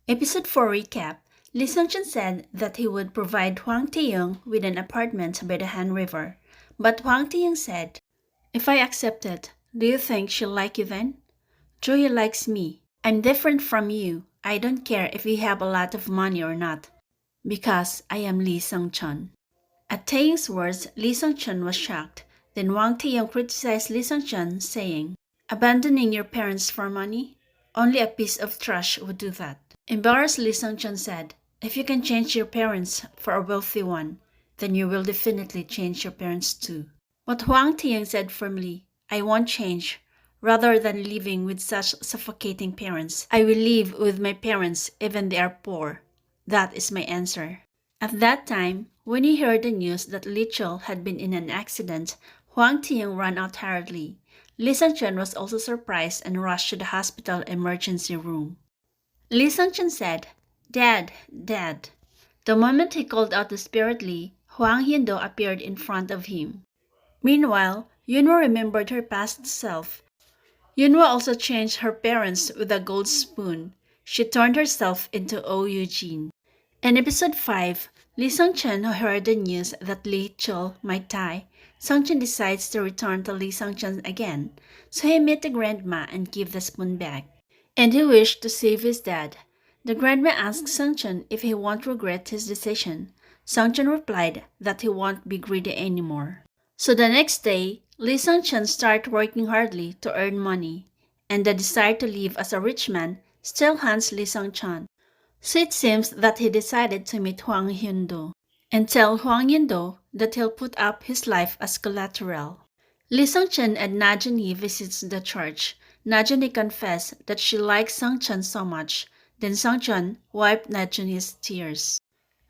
Episode 4 recap. Lee Seung-Cheon said that he would provide Hwang Tae-young with an apartment by the Han River. But Hwang Tae-young said, "If I accept it, do you think she'll like you then? Joey likes me. I'm different from you. I don't care if you have a lot of money or not. Because I am Lee Seung-Cheon." At Tae-young's words, Lee Seung-Cheon was shocked. Then Hwang Tae-young criticized Lee Seung-Cheon, saying, "Abandoning your parents for money? Only a piece of trash would do that." Embarrassed, Lee Seung-Cheon said, "If you can change your parents for a wealthy one, then you will definitely change your parents too." But Hwang Tae-young said firmly, "I won't change. Rather than living with such suffocating parents, I will live with my parents even they are poor. That is my answer." At that time, when he heard the news that Lee Chul had been in an accident, Hwang Tae-young ran out hurriedly. Lee Seung-Cheon was also surprised and rushed to the hospital emergency room. Lee Seung-Cheon said, "Dad, Dad." The moment he called out the spirit Lee, Hwang Hyun-do appeared in front of him. Meanwhile, Yeonwoo remembered her past self. Yeonwoo also changed her parents with a gold spoon. She turned herself into Oh Eugene. In episode 5, Lee Seung-Cheon, who heard the news that Lee Chul might die, Seung-Cheon decides to return to Lee Seung-Cheon again, so he met the grandma and give the spoon back. And he wished to save his dad. The grandma asked Seung-Cheon if he won't regret his decision. Seung-Cheon replied that he won't be greedy anymore. So the next day, Lee Seung-Cheon started working hardly to earn money, and the desire to live as a rich man still haunts Lee Seung-Cheon. So it seems that he decided to meet Hwang Hyun-do and tell Hwang Hyun-do that he'll put up his life as collateral. Lee Seung-Cheon and Na-Jun-hee visits the church. Na-Jun-hee confessed that she likes Seung-Cheon so much. Then Seung-Cheon wiped Na-Jun-hee's tears.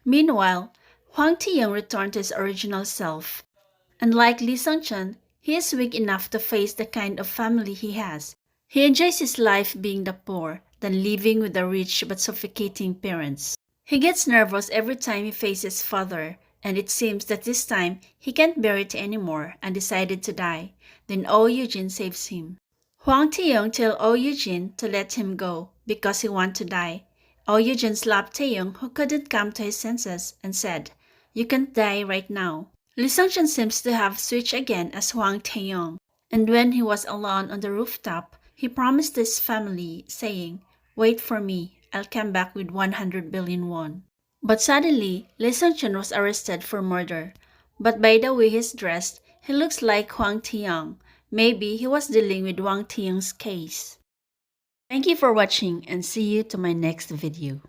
Meanwhile, Hwang Tae-young returned to his original self. Unlike Lee Seung-Cheon, he is weak enough to face the kind of family he has. He enjoys his life being the poor than living with the rich but suffocating parents. He gets nervous every time he faces father, and it seems that this time he can't bear it anymore and decided to die. Then Oh Eugene saves him. Hwang Tae-young tells Oh Eugene to let him go because he wants to die. Oh Eugene slapped Tae-young, who couldn't come to his senses, and said, "You can't die right now." Lee Seung-Cheon seems to have switched again as Hwang Tae-young, and when he was alone on the rooftop, he promised his family, saying, "Wait for me, I'll come back with 100 billion won." But suddenly, Lee Seung-Cheon was arrested for murder. But by the way he's dressed, he looks like Hwang Tae-young. Maybe he was dealing with Hwang Tae-young's case. Thank you for watching and see you to my next video.